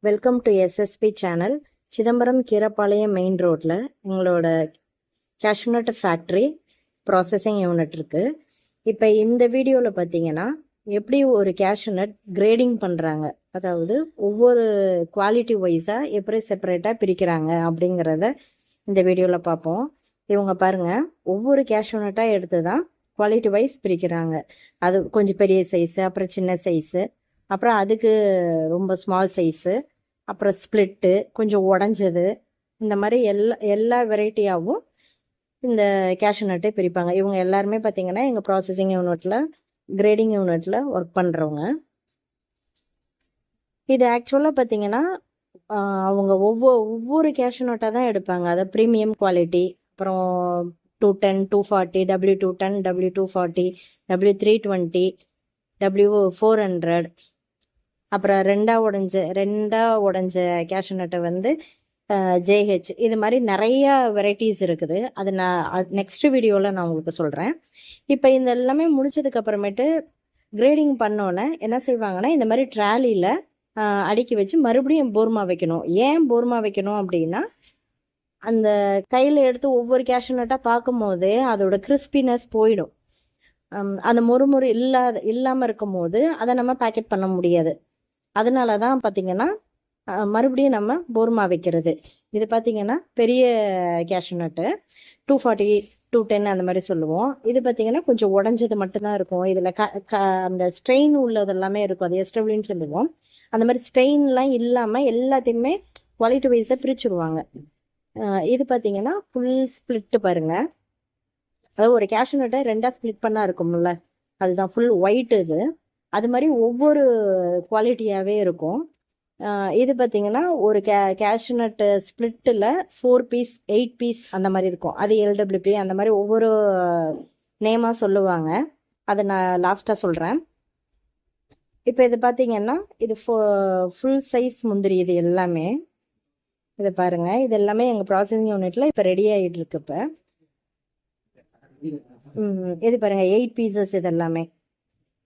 Welcome to SSP channel. Chidambaram Keerapalayam main ரோட்டில் எங்களோட cashew nut factory processing unit இருக்குது. இப்போ இந்த வீடியோவில் பார்த்தீங்கன்னா எப்படி ஒரு கேஷ்நட் கிரேடிங் பண்ணுறாங்க, அதாவது ஒவ்வொரு குவாலிட்டி வைஸாக எப்படி செப்பரேட்டாக பிரிக்கிறாங்க அப்படிங்கிறத இந்த வீடியோவில் பார்ப்போம். இவங்க பாருங்கள், ஒவ்வொரு கேஷ்நட்டாக எடுத்து தான் குவாலிட்டி வைஸ் பிரிக்கிறாங்க. அது கொஞ்சம் பெரிய சைஸு, அப்புறம் சின்ன சைஸு, அப்புறம் அதுக்கு ரொம்ப ஸ்மால் சைஸு, அப்புறம் ஸ்ப்ளிட்டு, கொஞ்சம் உடஞ்சது, இந்த மாதிரி எல்லா வெரைட்டியாகவும் இந்த கேஷ்நட்டை பிரிப்பாங்க. இவங்க எல்லாருமே பார்த்திங்கன்னா எங்கள் ப்ராசஸிங் யூனிட்டில், கிரேடிங் யூனிட்டில் ஒர்க் பண்ணுறவங்க. இது ஆக்சுவலாக பார்த்திங்கன்னா அவங்க ஒவ்வொரு கேஷ்நட்டாக தான் எடுப்பாங்க. அதை ப்ரீமியம் குவாலிட்டி, அப்புறம் 210, 240, W210, W240, W320, W400, அப்புறம் ரெண்டா உடஞ்ச கேஷ்நட்டை வந்து ஜேஹெச், இது மாதிரி நிறையா வெரைட்டிஸ் இருக்குது. அது நான் நெக்ஸ்ட் வீடியோவில் நான் உங்களுக்கு சொல்கிறேன். இப்போ இந்த எல்லாமே முடிச்சதுக்கு அப்புறமேட்டு கிரேடிங் பண்ணோன்னே என்ன செய்வாங்கன்னா, இந்த மாதிரி ட்ராலியில் அடுக்கி வச்சு மறுபடியும் போர்மா வைக்கணும். ஏன் போர்மா வைக்கணும் அப்படின்னா, அந்த கையில் எடுத்து ஒவ்வொரு கேஷ்நட்டாக பார்க்கும்போது அதோட கிறிஸ்பினஸ் போயிடும். அந்த மொறுமொறு இல்லாமல் இருக்கும் போது அதை நம்ம பேக்கெட் பண்ண முடியாது. அதனால தான் பார்த்திங்கன்னா மறுபடியும் நம்ம போர்மா வைக்கிறது. இது பார்த்திங்கன்னா பெரிய கேஷ்நட்டு 240, 210 அந்த மாதிரி சொல்லுவோம். இது பார்த்திங்கன்னா கொஞ்சம் உடஞ்சது மட்டும்தான் இருக்கும். இதில் அந்த ஸ்ட்ரெயின் உள்ளது எல்லாமே இருக்கும். அது எஸ்டபிள்னு சொல்லுவோம். அந்த மாதிரி ஸ்ட்ரெயின்லாம் இல்லாமல் எல்லாத்தையுமே குவாலிட்டி வைஸாக பிரிச்சுடுவாங்க. இது பார்த்திங்கன்னா ஃபுல் ஸ்ப்ளிட்டு பாருங்கள். அதாவது ஒரு கேஷ்நட்டை ரெண்டாக ஸ்ப்ளிட் பண்ணால் இருக்கும்ல, அதுதான் ஃபுல் ஒயிட். இது அது மாதிரி ஒவ்வொரு குவாலிட்டியாகவே இருக்கும். இது பார்த்திங்கன்னா ஒரு கேஷ்நட்டு ஸ்ப்ளிட்டில் 4 பீஸ், 8 பீஸ் அந்த மாதிரி இருக்கும். அது LWP அந்த மாதிரி ஒவ்வொரு நேமாக சொல்லுவாங்க. அதை நான் லாஸ்ட்டாக சொல்கிறேன். இப்போ இது பார்த்திங்கன்னா இது ஃபுல் சைஸ் முந்திரி. இது எல்லாமே இதை பாருங்கள், இது எல்லாமே எங்கள் ப்ராசஸிங் யூனிட்டில் இப்போ ரெடி ஆகிட்டு இருக்கு. இப்போ இது பாருங்கள், 8 பீசஸ். இது எல்லாமே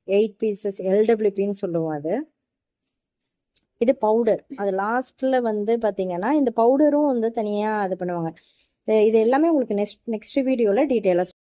8 பீசஸ் LWPன்னு சொல்லுவோம். அது இது பவுடர். அது லாஸ்ட்டில் வந்து பார்த்தீங்கன்னா இந்த பவுடரும் வந்து தனியாக இது பண்ணுவாங்க. இது எல்லாமே உங்களுக்கு நெக்ஸ்ட் வீடியோவில் டீட்டெயிலாக